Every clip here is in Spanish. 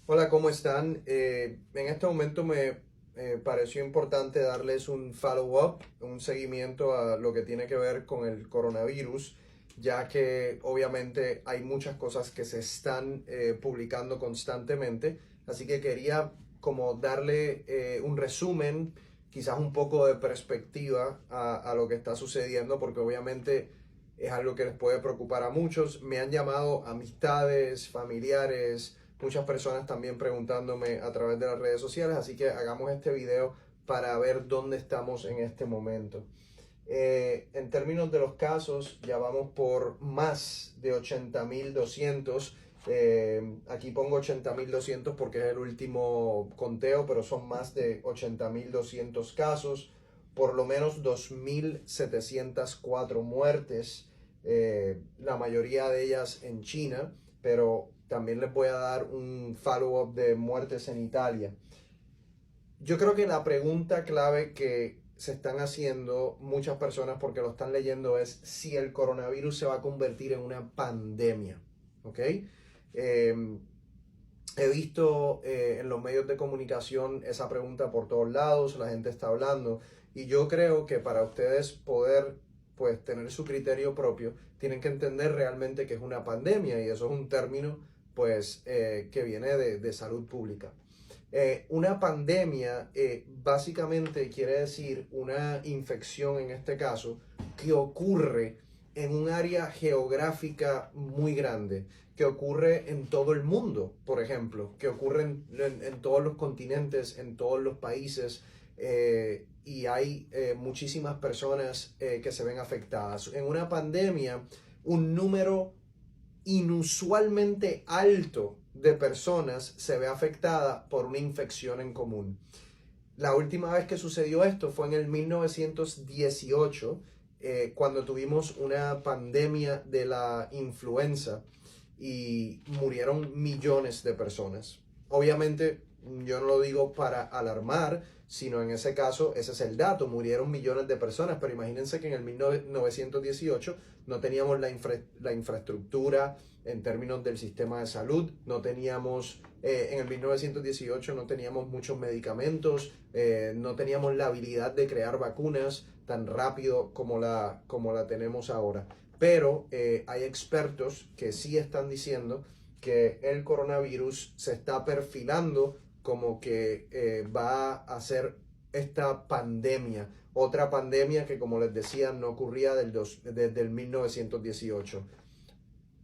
Hola, ¿cómo están? En este momento me pareció importante darles un follow-up, un seguimiento a lo que tiene que ver con el coronavirus, ya que obviamente hay muchas cosas que se están publicando constantemente, así que quería como darle un resumen, quizás un poco de perspectiva a lo que está sucediendo, porque obviamente es algo que les puede preocupar a muchos. Me han llamado amistades, familiares, muchas personas también preguntándome a través de las redes sociales, así que hagamos este video para ver dónde estamos en este momento. En términos de los casos, ya vamos por más de 80.200. Aquí pongo 80.200 porque es el último conteo, pero son más de 80.200 casos, por lo menos 2.704 muertes, la mayoría de ellas en China, pero también les voy a dar un follow-up de muertes en Italia. Yo creo que la pregunta clave que se están haciendo muchas personas porque lo están leyendo es si el coronavirus se va a convertir en una pandemia. ¿Ok? He visto en los medios de comunicación esa pregunta por todos lados, la gente está hablando y yo creo que para ustedes poder pues tener su criterio propio tienen que entender realmente que es una pandemia y eso es un término pues que viene de salud pública. Una pandemia básicamente quiere decir una infección en este caso que ocurre en un área geográfica muy grande, que ocurre en todo el mundo, por ejemplo, que ocurre en todos los continentes, en todos los países, y hay muchísimas personas que se ven afectadas. En una pandemia, un número inusualmente alto de personas se ve afectada por una infección en común. La última vez que sucedió esto fue en el 1918, cuando tuvimos una pandemia de la influenza y murieron millones de personas. Obviamente, yo no lo digo para alarmar, sino en ese caso, ese es el dato, murieron millones de personas, pero imagínense que en el 1918 no teníamos la infraestructura en términos del sistema de salud, no teníamos, en el 1918 no teníamos muchos medicamentos, no teníamos la habilidad de crear vacunas tan rápido como la tenemos ahora. Pero hay expertos que sí están diciendo que el coronavirus se está perfilando como que va a ser esta pandemia, otra pandemia que como les decía no ocurría desde el 1918.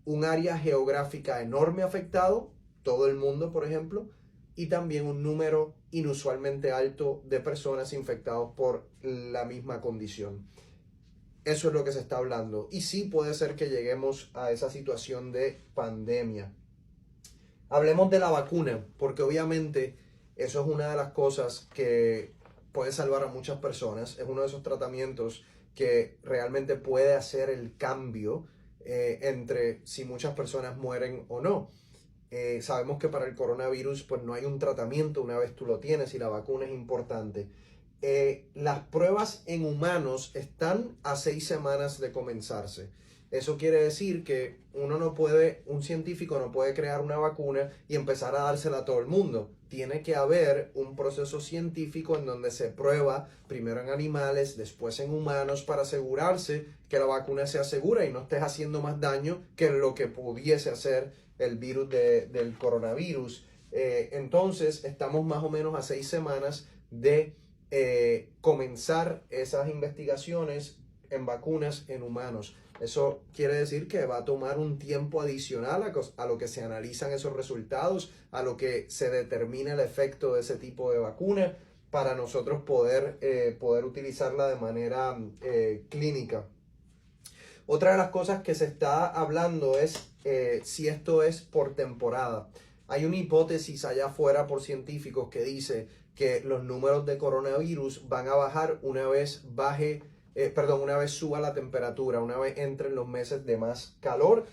Un área geográfica enorme afectado, todo el mundo por ejemplo, y también un número inusualmente alto de personas infectadas por la misma condición. Eso es lo que se está hablando. Y sí puede ser que lleguemos a esa situación de pandemia. Hablemos de la vacuna, porque obviamente eso es una de las cosas que puede salvar a muchas personas. Es uno de esos tratamientos que realmente puede hacer el cambio entre si muchas personas mueren o no. Sabemos que para el coronavirus pues no hay un tratamiento una vez tú lo tienes y la vacuna es importante. Las pruebas en humanos están a 6 semanas de comenzarse. Eso quiere decir que un científico no puede crear una vacuna y empezar a dársela a todo el mundo. Tiene que haber un proceso científico en donde se prueba primero en animales, después en humanos para asegurarse que la vacuna sea segura y no estés haciendo más daño que lo que pudiese hacer el virus del coronavirus. Entonces estamos más o menos a 6 semanas de comenzar esas investigaciones en vacunas en humanos. Eso quiere decir que va a tomar un tiempo adicional a lo que se analizan esos resultados, a lo que se determina el efecto de ese tipo de vacuna para nosotros poder utilizarla de manera clínica. Otra de las cosas que se está hablando es si esto es por temporada. Hay una hipótesis allá afuera por científicos que dice que los números de coronavirus van a bajar una vez suba la temperatura, una vez entren los meses de más calor.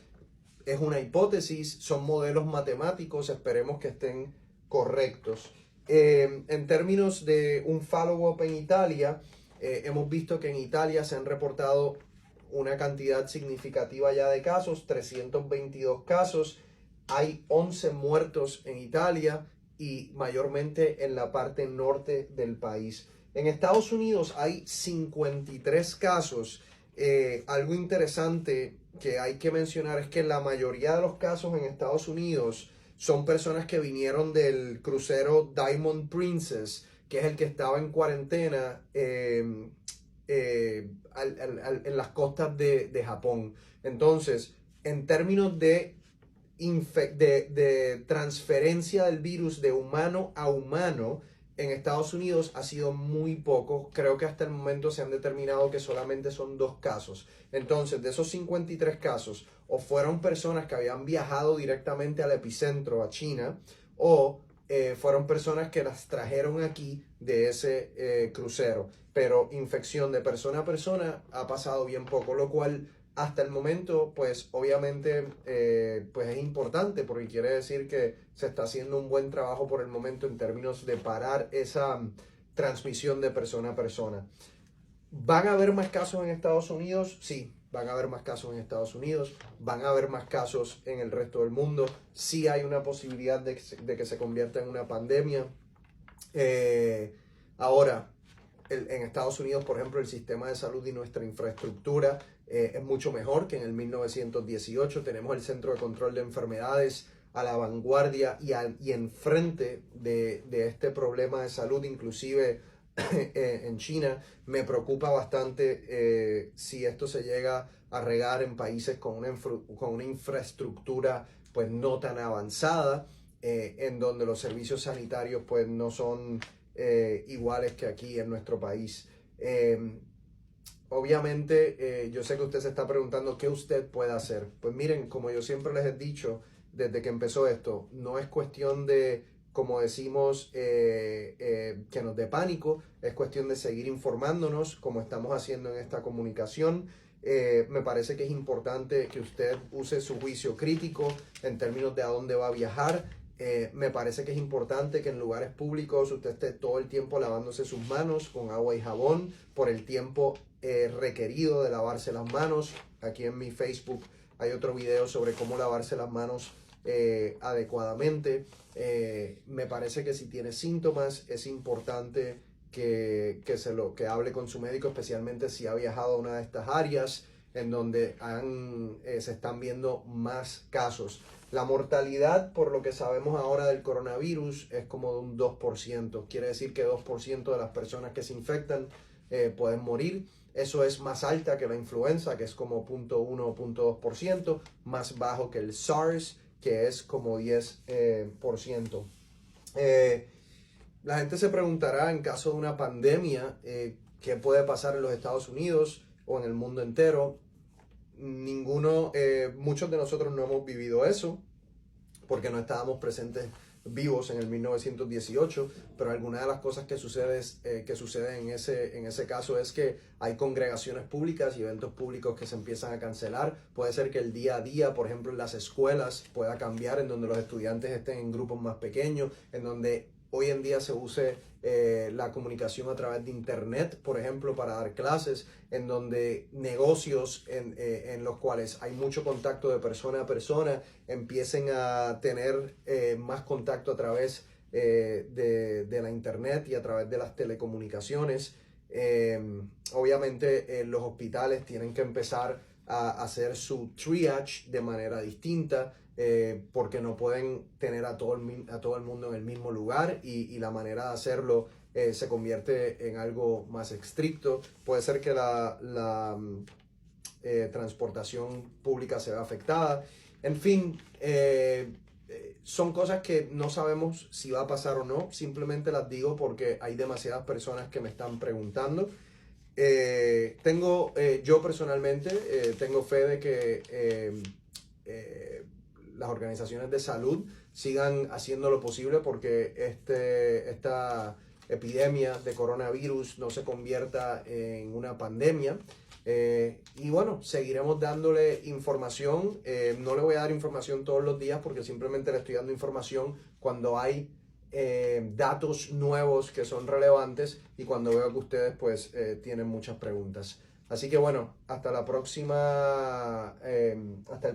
Es una hipótesis, son modelos matemáticos, esperemos que estén correctos. En términos de un follow-up en Italia, hemos visto que en Italia se han reportado una cantidad significativa ya de casos, 322 casos. hay 11 muertos en Italia y mayormente en la parte norte del país. En Estados Unidos hay 53 casos. Algo interesante que hay que mencionar es que la mayoría de los casos en Estados Unidos son personas que vinieron del crucero Diamond Princess, que es el que estaba en cuarentena en las costas de Japón. Entonces, en términos de transferencia del virus de humano a humano, en Estados Unidos ha sido muy poco. Creo que hasta el momento se han determinado que solamente son 2 casos. Entonces, de esos 53 casos, o fueron personas que habían viajado directamente al epicentro, a China, o fueron personas que las trajeron aquí de ese crucero. Pero infección de persona a persona ha pasado bien poco, lo cual hasta el momento, pues obviamente pues es importante porque quiere decir que se está haciendo un buen trabajo por el momento en términos de parar esa transmisión de persona a persona. ¿Van a haber más casos en Estados Unidos? Sí, van a haber más casos en Estados Unidos, van a haber más casos en el resto del mundo. Sí hay una posibilidad de que se convierta en una pandemia. Ahora, en Estados Unidos, por ejemplo, el sistema de salud y nuestra infraestructura es mucho mejor que en el 1918. Tenemos el Centro de Control de Enfermedades a la vanguardia y enfrente de este problema de salud, inclusive en China. Me preocupa bastante si esto se llega a regar en países con una infraestructura pues no tan avanzada, en donde los servicios sanitarios pues no son iguales que aquí en nuestro país. Obviamente, yo sé que usted se está preguntando qué usted puede hacer. Pues miren, como yo siempre les he dicho desde que empezó esto, no es cuestión de, como decimos, que nos dé pánico, es cuestión de seguir informándonos como estamos haciendo en esta comunicación. Me parece que es importante que usted use su juicio crítico en términos de a dónde va a viajar. Me parece que es importante que en lugares públicos usted esté todo el tiempo lavándose sus manos con agua y jabón por el tiempo requerido de lavarse las manos. Aquí en mi Facebook hay otro video sobre cómo lavarse las manos adecuadamente. Me parece que si tiene síntomas es importante que hable con su médico, especialmente si ha viajado a una de estas áreas en donde se están viendo más casos. La mortalidad, por lo que sabemos ahora del coronavirus, es como de un 2%. Quiere decir que 2% de las personas que se infectan pueden morir. Eso es más alta que la influenza, que es como 0.1 o 0.2%, más bajo que el SARS, que es como 10%. La gente se preguntará, en caso de una pandemia, ¿qué puede pasar en los Estados Unidos o en el mundo entero? Muchos de nosotros no hemos vivido eso porque no estábamos presentes vivos en el 1918, pero alguna de las cosas que sucede en ese caso es que hay congregaciones públicas y eventos públicos que se empiezan a cancelar. Puede ser que el día a día, por ejemplo, en las escuelas pueda cambiar, en donde los estudiantes estén en grupos más pequeños, en donde hoy en día se use la comunicación a través de internet, por ejemplo, para dar clases, en donde negocios en los cuales hay mucho contacto de persona a persona empiecen a tener más contacto a través de la internet y a través de las telecomunicaciones. Obviamente los hospitales tienen que empezar a hacer su triage de manera distinta, porque no pueden tener a todo el mundo en el mismo lugar y la manera de hacerlo se convierte en algo más estricto. Puede ser que la transportación pública se vea afectada. En fin, son cosas que no sabemos si va a pasar o no. Simplemente las digo porque hay demasiadas personas que me están preguntando. Yo personalmente tengo fe de que las organizaciones de salud sigan haciendo lo posible porque esta epidemia de coronavirus no se convierta en una pandemia. Y bueno, seguiremos dándole información. No le voy a dar información todos los días porque simplemente le estoy dando información cuando hay datos nuevos que son relevantes y cuando veo que ustedes pues tienen muchas preguntas. Así que bueno, hasta el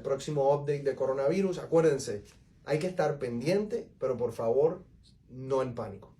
próximo update de coronavirus. Acuérdense, Hay que estar pendiente, pero por favor, no en pánico.